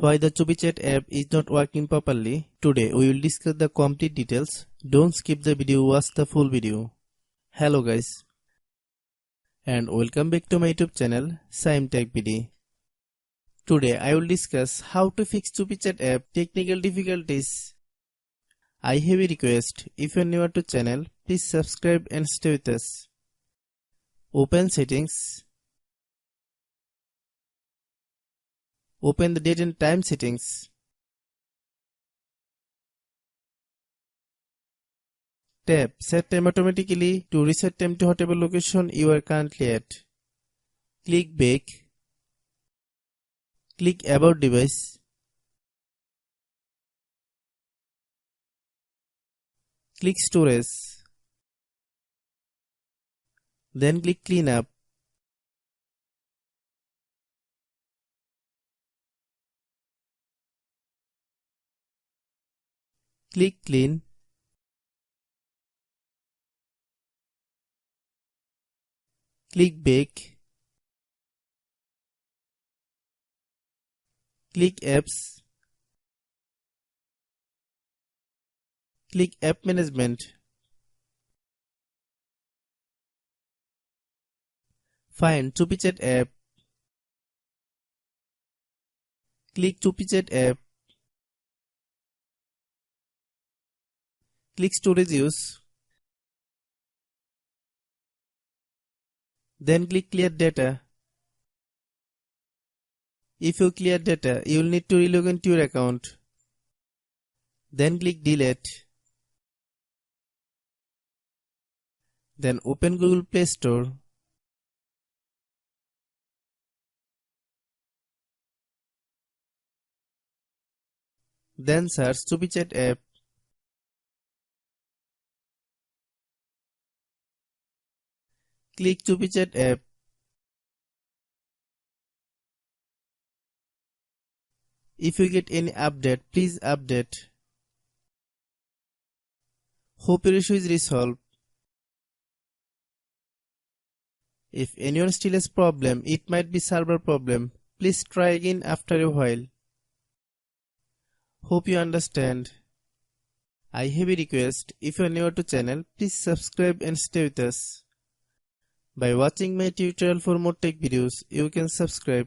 Why the CUPI chat app is not working properly? Today we will discuss the complete details. Don't skip the video, watch the full video. Hello guys, and welcome back to my YouTube channel Shaem Tech BD. Today I will discuss how to fix CUPI chat app technical difficulties. I have a request. If you are new to channel, please subscribe and stay with us. Open settings. Open the date and time settings. Tap Set Time automatically to reset time to whatever location you are currently at. Click Back. Click About Device. Click Storage. Then click Cleanup. Click Clean. Click Back. Click Apps. Click App Management. Find CUPI chat app. Click CUPI chat app. Click Storage Use. Then click Clear Data. If you clear data, you will need to relog into your account. Then click Delete. Then open Google Play Store. Then search CUPI chat app. Click CUPI chat app. If you get any update, please update. Hope your issue is resolved. If anyone still has problem, it might be server problem. Please try again after a while. Hope you understand. I have a request. If you are new to channel, please subscribe and stay with us. By watching my tutorial for more tech videos, you can subscribe.